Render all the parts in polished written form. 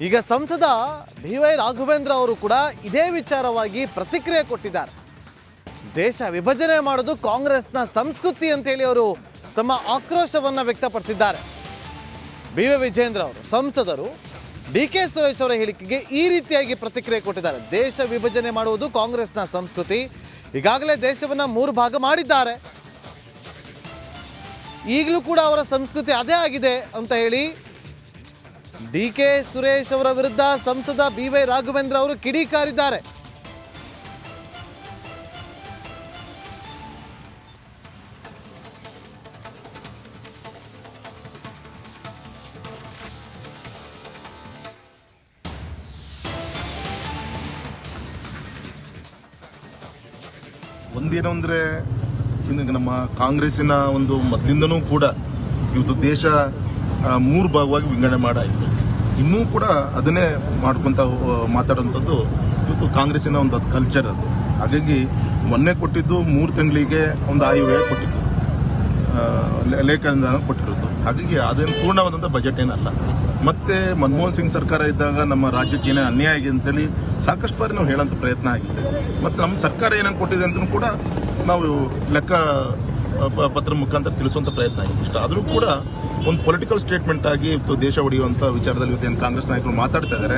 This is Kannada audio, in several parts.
ಈಗ ಸಂಸದ ಬಿ.ವೈ. ರಾಘವೇಂದ್ರ ಅವರು ಕೂಡ ಇದೇ ವಿಚಾರವಾಗಿ ಪ್ರತಿಕ್ರಿಯೆ ಕೊಟ್ಟಿದ್ದಾರೆ. ದೇಶ ವಿಭಜನೆ ಮಾಡೋದು ಕಾಂಗ್ರೆಸ್ನ ಸಂಸ್ಕೃತಿ ಅಂತೇಳಿ ಅವರು ತಮ್ಮ ಆಕ್ರೋಶವನ್ನು ವ್ಯಕ್ತಪಡಿಸಿದ್ದಾರೆ. ಬಿ.ವೈ. ವಿಜೇಂದ್ರ ಅವರು ಸಂಸದರು ಡಿ.ಕೆ. ಸುರೇಶ್ ಅವರ ಹೇಳಿಕೆಗೆ ಈ ರೀತಿಯಾಗಿ ಪ್ರತಿಕ್ರಿಯೆ ಕೊಟ್ಟಿದ್ದಾರೆ. ದೇಶ ವಿಭಜನೆ ಮಾಡುವುದು ಕಾಂಗ್ರೆಸ್ನ ಸಂಸ್ಕೃತಿ, ಈಗಾಗಲೇ ದೇಶವನ್ನು 3 ಭಾಗ ಮಾಡಿದ್ದಾರೆ, ಈಗಲೂ ಕೂಡ ಅವರ ಸಂಸ್ಕೃತಿ ಅದೇ ಆಗಿದೆ ಅಂತ ಹೇಳಿ ಡಿ.ಕೆ. ಸುರೇಶ್ ಅವರ ವಿರುದ್ಧ ಸಂಸದ ಬಿ.ವೈ. ರಾಘವೇಂದ್ರ ಅವರು ಕಿಡಿಕಾರಿದ್ದಾರೆ. ಒಂದೇನು ಅಂದರೆ ನಮ್ಮ ಕಾಂಗ್ರೆಸ್ಸಿನ ಒಂದು ಮೊದಲಿಂದನೂ ಕೂಡ ಇವತ್ತು ದೇಶ 3 ಭಾಗವಾಗಿ ವಿಂಗಡಣೆ ಮಾಡಾಯಿತು. ಇನ್ನೂ ಕೂಡ ಅದನ್ನೇ ಮಾಡ್ಕೊತ ಮಾತಾಡೋಂಥದ್ದು ಇವತ್ತು ಕಾಂಗ್ರೆಸ್ಸಿನ ಒಂದು ಅದು ಕಲ್ಚರ್ ಅದು. ಹಾಗಾಗಿ ಮೊನ್ನೆ ಕೊಟ್ಟಿದ್ದು 3 ತಿಂಗಳಿಗೆ ಒಂದು ಆಯವ್ಯಯ ಕೊಟ್ಟಿದ್ದು, ಲೇಖನ ಕೊಟ್ಟಿರೋದು. ಹಾಗಾಗಿ ಅದೇನು ಪೂರ್ಣವಾದಂಥ ಬಜೆಟ್ ಏನಲ್ಲ. ಮತ್ತೆ ಮನಮೋಹನ್ ಸಿಂಗ್ ಸರ್ಕಾರ ಇದ್ದಾಗ ನಮ್ಮ ರಾಜ್ಯಕ್ಕೆ ಏನೇ ಅನ್ಯಾಯ ಆಗಿದೆ ಅಂತೇಳಿ ಸಾಕಷ್ಟು ಬಾರಿ ನಾವು ಹೇಳೋಂಥ ಪ್ರಯತ್ನ ಆಗಿದೆ. ಮತ್ತು ನಮ್ಮ ಸರ್ಕಾರ ಏನೇನು ಕೊಟ್ಟಿದೆ ಅಂತಲೂ ಕೂಡ ನಾವು ಲೆಕ್ಕ ಪತ್ರ ಮುಖಾಂತರ ತಿಳಿಸುವಂಥ ಪ್ರಯತ್ನ ಆಗಿದೆ. ಇಷ್ಟ ಆದರೂ ಕೂಡ ಒಂದು ಪೊಲಿಟಿಕಲ್ ಸ್ಟೇಟ್ಮೆಂಟ್ ಆಗಿ ಇವತ್ತು ದೇಶ ಒಡೆಯುವಂಥ ವಿಚಾರದಲ್ಲಿ ಇವತ್ತು ಏನು ಕಾಂಗ್ರೆಸ್ ನಾಯಕರು ಮಾತಾಡ್ತಾ ಇದ್ದಾರೆ.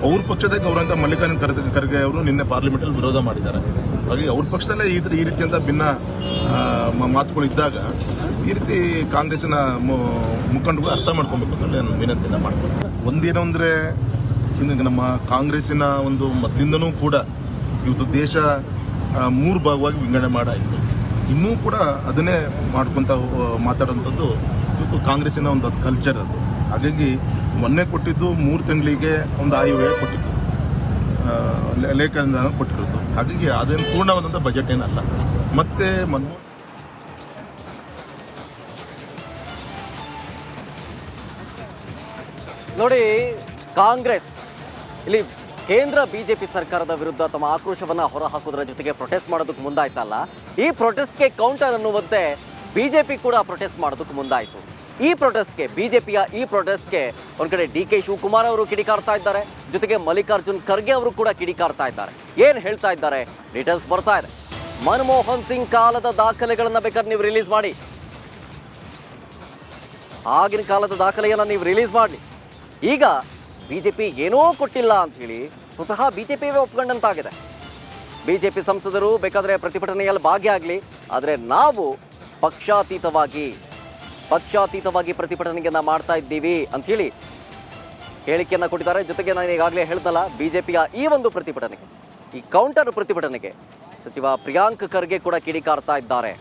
ಅವ್ರ ಪಕ್ಷದ ಗೌರವಂತ ಮಲ್ಲಿಕಾರ್ಜುನ ಖರ್ಗೆ ಅವರು ನಿನ್ನೆ ಪಾರ್ಲಿಮೆಂಟಲ್ಲಿ ವಿರೋಧ ಮಾಡಿದ್ದಾರೆ. ಹಾಗಾಗಿ ಅವ್ರ ಪಕ್ಷದಲ್ಲೇ ಈ ರೀತಿಯಂಥ ಭಿನ್ನ ಮಾತುಗಳಿದ್ದಾಗ ಈ ರೀತಿ ಕಾಂಗ್ರೆಸ್ಸಿನ ಮುಖಂಡರು ಅರ್ಥ ಮಾಡ್ಕೊಬೇಕು ಅಂತ ನಾನು ವಿನಂತಿಯನ್ನು ಮಾಡ್ತೀನಿ. ಒಂದೇನು ಅಂದರೆ ನಮ್ಮ ಕಾಂಗ್ರೆಸ್ಸಿನ ಒಂದು ಮೊದಲಿಂದನೂ ಕೂಡ ಇವತ್ತು ದೇಶ 3 ಭಾಗವಾಗಿ ವಿಂಗಡಣೆ ಮಾಡಾಯಿತು. ಇನ್ನೂ ಕೂಡ ಅದನ್ನೇ ಮಾಡ್ಕೊತ ಮಾತಾಡೋಂಥದ್ದು ಇವತ್ತು ಕಾಂಗ್ರೆಸ್ಸಿನ ಒಂದು ಅದು ಕಲ್ಚರ್ ಅದು. ಹಾಗಾಗಿ ಮೊನ್ನೆ ಕೊಟ್ಟಿದ್ದು 3 ತಿಂಗಳಿಗೆ ಒಂದು ಆಯವ್ಯಯ ಕೊಟ್ಟಿದ್ದು, ಲೇಖನ ಕೊಟ್ಟಿರೋದು. ಹಾಗಾಗಿ ಅದೇನು ಪೂರ್ಣವಾದಂಥ ಬಜೆಟ್ ಏನಲ್ಲ. ಮತ್ತೆ ನೋಡಿ, ಕಾಂಗ್ರೆಸ್ ಇಲ್ಲಿ ಕೇಂದ್ರ ಬಿಜೆಪಿ ಸರ್ಕಾರದ ವಿರುದ್ಧ ತಮ್ಮ ಆಕ್ರೋಶವನ್ನ ಹೊರಹಾಕೋದ್ರ ಜೊತೆಗೆ ಪ್ರೊಟೆಸ್ಟ್ ಮಾಡೋದಕ್ಕೆ ಮುಂದಾಯ್ತಲ್ಲ, ಈ ಪ್ರೊಟೆಸ್ಟ್ಗೆ ಕೌಂಟರ್ ಅನ್ನುವಂತೆ ಬಿಜೆಪಿ ಕೂಡ ಪ್ರೊಟೆಸ್ಟ್ ಮಾಡೋದಕ್ಕೆ ಮುಂದಾಯಿತು. ಈ ಪ್ರೊಟೆಸ್ಟ್ಗೆ ಬಿಜೆಪಿಯ ಈ ಪ್ರೊಟೆಸ್ಟ್ಗೆ ಒಂದ್ ಕಡೆ ಡಿ.ಕೆ. ಶಿವಕುಮಾರ್ ಅವರು ಕಿಡಿಕಾರ್ತಾ ಇದ್ದಾರೆ, ಜೊತೆಗೆ ಮಲ್ಲಿಕಾರ್ಜುನ್ ಖರ್ಗೆ ಅವರು ಕೂಡ ಕಿಡಿಕಾರ್ತಾ ಇದ್ದಾರೆ. ಏನ್ ಹೇಳ್ತಾ ಇದ್ದಾರೆ ಡೀಟೇಲ್ಸ್ ಬರ್ತಾ ಇದೆ. ಮನಮೋಹನ್ ಸಿಂಗ್ ಕಾಲದ ದಾಖಲೆಗಳನ್ನ ಬೇಕಾದ್ರೆ ನೀವು ರಿಲೀಸ್ ಮಾಡಿ, ಆಗಿನ ಕಾಲದ ದಾಖಲೆಯನ್ನ ನೀವು ರಿಲೀಸ್ ಮಾಡಿ. ಈಗ ಬಿಜೆಪಿ ಏನೋ ಕೊಟ್ಟಿಲ್ಲ ಅಂತ ಹೇಳಿ ಸ್ವತಃ ಬಿಜೆಪಿಯವೇ ಒಪ್ಕೊಂಡಂತಾಗಿದೆ. ಬಿಜೆಪಿ ಸಂಸದರು ಬೇಕಾದ್ರೆ ಪ್ರತಿಭಟನೆಯಲ್ಲಿ ಭಾಗಿಯಾಗಲಿ, ಆದರೆ ನಾವು ಪಕ್ಷಾತೀತವಾಗಿ ಪ್ರತಿಭಟನೆಯನ್ನ ಮಾಡ್ತಾ ಇದ್ದೀವಿ ಅಂತ ಹೇಳಿ ಹೇಳಿಕೆಯನ್ನ ಕೊಟ್ಟಿದ್ದಾರೆ. ಜೊತೆಗೆ ನಾನು ಈಗಾಗಲೇ ಹೇಳ್ದಲ್ಲ, ಬಿಜೆಪಿಯ ಈ ಒಂದು ಪ್ರತಿಭಟನೆಗೆ, ಈ ಕೌಂಟರ್ ಪ್ರತಿಭಟನೆಗೆ ಸಚಿವ ಪ್ರಿಯಾಂಕ್ ಖರ್ಗೆ ಕೂಡ ಕಿಡಿಕಾರ್ತಾ ಇದ್ದಾರೆ.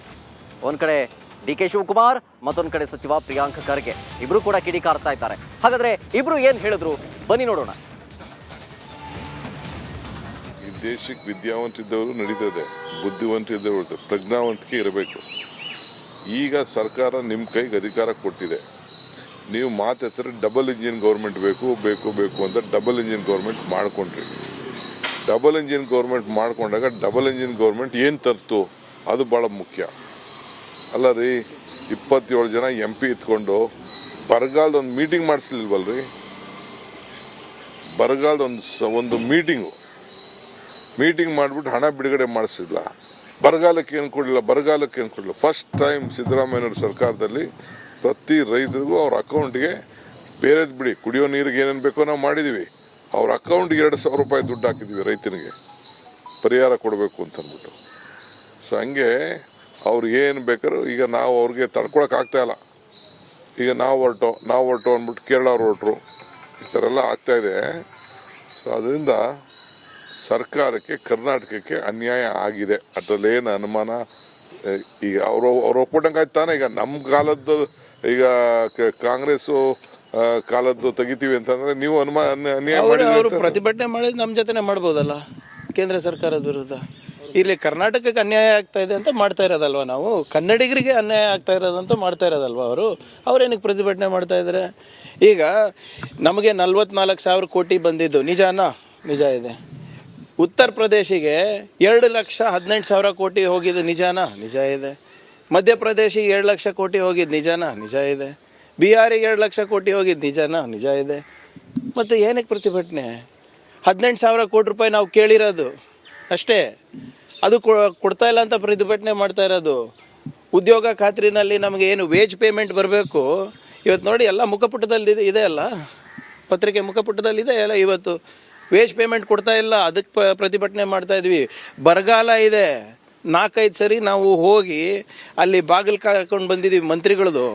ಒಂದ್ ಕಡೆ ಡಿ.ಕೆ. ಶಿವಕುಮಾರ್, ಮತ್ತೊಂದು ಕಡೆ ಸಚಿವ ಪ್ರಿಯಾಂಕ್ ಖರ್ಗೆ ಇಬ್ರು ಕೂಡ ಕಿಡಿಕಾರ್ತಾ ಇದ್ದಾರೆ. ಹಾಗಾದ್ರೆ ಇಬ್ರು ಏನ್ ಹೇಳಿದ್ರು ಬನ್ನಿ ನೋಡೋಣ. ಈ ದೇಶಕ್ಕೆ ವಿದ್ಯಾವಂತಿದ್ದವರು ನಡೀತದೆ, ಬುದ್ಧಿವಂತಿದ್ದವರು, ಪ್ರಜ್ಞಾವಂತಿಕೆ ಇರಬೇಕು. ಈಗ ಸರ್ಕಾರ ನಿಮ್ಮ ಕೈಗೆ ಅಧಿಕಾರ ಕೊಟ್ಟಿದೆ, ನೀವು ಮಾತಾಡ್ತಾರೆ ಡಬಲ್ ಇಂಜಿನ್ ಗೌರ್ಮೆಂಟ್ ಬೇಕು ಅಂತ ಡಬಲ್ ಇಂಜಿನ್ ಗೌರ್ಮೆಂಟ್ ಮಾಡ್ಕೊಂಡ್ರಿ. ಡಬಲ್ ಇಂಜಿನ್ ಗೌರ್ಮೆಂಟ್ ಮಾಡ್ಕೊಂಡಾಗ ಡಬಲ್ ಇಂಜಿನ್ ಗೌರ್ಮೆಂಟ್ ಏನು ತರ್ತು ಅದು ಭಾಳ ಮುಖ್ಯ ಅಲ್ಲ ರೀ. 27 ಜನ MP ಇತ್ಕೊಂಡು ಬರಗಾಲದ ಒಂದು ಮೀಟಿಂಗ್ ಮಾಡಿಸ್ಲಿಲ್ವಲ್ರಿ? ಬರಗಾಲದ ಒಂದು ಮೀಟಿಂಗ್ ಮಾಡಿಬಿಟ್ಟು ಹಣ ಬಿಡುಗಡೆ ಮಾಡಿಸಿಲ್ಲ. ಬರಗಾಲಕ್ಕೆ ಏನು ಕೊಡಲಿಲ್ಲ. ಫಸ್ಟ್ ಟೈಮ್ ಸಿದ್ದರಾಮಯ್ಯನವ್ರ ಸರ್ಕಾರದಲ್ಲಿ ಪ್ರತಿ ರೈತರಿಗೂ ಅವ್ರ ಅಕೌಂಟ್ಗೆ ಬೇರೆದು ಬಿಡಿ, ಕುಡಿಯೋ ನೀರಿಗೆ ಏನೇನು ಬೇಕೋ ನಾವು ಮಾಡಿದ್ದೀವಿ, ಅವ್ರ ಅಕೌಂಟ್ಗೆ 2,000 ರೂಪಾಯಿ ದುಡ್ಡು ಹಾಕಿದ್ವಿ ರೈತನಿಗೆ ಪರಿಹಾರ ಕೊಡಬೇಕು ಅಂತಂದ್ಬಿಟ್ಟು. ಸೊ ಹಂಗೆ ಅವ್ರು ಏನು ಬೇಕಾದ್ರು ಈಗ ನಾವು ಅವ್ರಿಗೆ ತಡ್ಕೊಳಕ್ಕೆ ಆಗ್ತಾಯಿಲ್ಲ. ಈಗ ನಾವು ಹೊರಟು ಅಂದ್ಬಿಟ್ಟು ಕೇರಳ ಅವ್ರು ಹೊರಟರು, ಈ ಥರ ಎಲ್ಲ ಆಗ್ತಾಯಿದೆ. ಸೊ ಅದರಿಂದ ಸರ್ಕಾರಕ್ಕೆ, ಕರ್ನಾಟಕಕ್ಕೆ ಅನ್ಯಾಯ ಆಗಿದೆ, ಅದರಲ್ಲೇನು ಅನುಮಾನ. ಈಗ ಅವ್ರು ಒಪ್ಪಿಟ್ಟಂಗೆ ಆಯ್ತು ತಾನೆ. ಈಗ ನಮ್ಮ ಕಾಲದ್ದು, ಈಗ ಕಾಂಗ್ರೆಸ್ಸು ಕಾಲದ್ದು ತೆಗಿತೀವಿ ಅಂತಂದ್ರೆ ನೀವು ಅನ್ಯಾಯ ಮಾಡಿದ್ರು. ಪ್ರತಿಭಟನೆ ಮಾಡಿದ್ರೆ ನಮ್ಮ ಜೊತೆನೆ ಮಾಡ್ಬೋದಲ್ಲ ಕೇಂದ್ರ ಸರ್ಕಾರದ ವಿರುದ್ಧ. ಇಲ್ಲಿ ಕರ್ನಾಟಕಕ್ಕೆ ಅನ್ಯಾಯ ಆಗ್ತಾ ಇದೆ ಅಂತ ಮಾಡ್ತಾ ಇರೋದಲ್ವ, ನಾವು ಕನ್ನಡಿಗರಿಗೆ ಅನ್ಯಾಯ ಆಗ್ತಾ ಇರೋದಂತ ಮಾಡ್ತಾ ಇರೋದಲ್ವ ಅವ್ರೇನಕ್ಕೆ ಪ್ರತಿಭಟನೆ ಮಾಡ್ತಾ ಇದ್ದಾರೆ? ಈಗ ನಮಗೆ 44,000 ಕೋಟಿ ಬಂದಿದ್ದು ನಿಜಾನಾ? ನಿಜ ಇದೆ. ಉತ್ತರ ಪ್ರದೇಶಿಗೆ 2,18,000 ಕೋಟಿ ಹೋಗಿದ್ದು ನಿಜಾನಾ? ನಿಜ ಇದೆ. ಮಧ್ಯಪ್ರದೇಶಿಗೆ 2 ಲಕ್ಷ ಕೋಟಿ ಹೋಗಿದ್ದು ನಿಜಾನಾ? ನಿಜ ಇದೆ. ಬಿಹಾರಿಗೆ 2 ಲಕ್ಷ ಕೋಟಿ ಹೋಗಿದ್ದು ನಿಜಾನಾ? ನಿಜ ಇದೆ. ಮತ್ತು ಏನಕ್ಕೆ ಪ್ರತಿಭಟನೆ? 18,000 ಕೋಟಿ ರೂಪಾಯಿ ನಾವು ಕೇಳಿರೋದು ಅಷ್ಟೇ, ಅದು ಕೊಡ್ತಾ ಇಲ್ಲ ಅಂತ ಪ್ರತಿಭಟನೆ ಮಾಡ್ತಾ ಇರೋದು. ಉದ್ಯೋಗ ಖಾತ್ರಿನಲ್ಲಿ ನಮಗೆ ಏನು ವೇಜ್ ಪೇಮೆಂಟ್ ಬರಬೇಕು, ಇವತ್ತು ನೋಡಿ ಎಲ್ಲ ಮುಖಪುಟದಲ್ಲಿ ಇದೆ ಅಲ್ಲ, ಪತ್ರಿಕೆ ಮುಖಪುಟದಲ್ಲಿ ಇದೆ ಅಲ್ಲ, ಇವತ್ತು ವೇಜ್ ಪೇಮೆಂಟ್ ಕೊಡ್ತಾ ಇಲ್ಲ, ಅದಕ್ಕೆ ಪ್ರತಿಭಟನೆ ಮಾಡ್ತಾ ಇದ್ವಿ. ಬರಗಾಲ ಇದೆ, 4-5 ಸರಿ ನಾವು ಹೋಗಿ ಅಲ್ಲಿ ಬಾಗಿಲು ಕಾಕೊಂಡು ಬಂದಿದ್ದೀವಿ ಮಂತ್ರಿಗಳದು.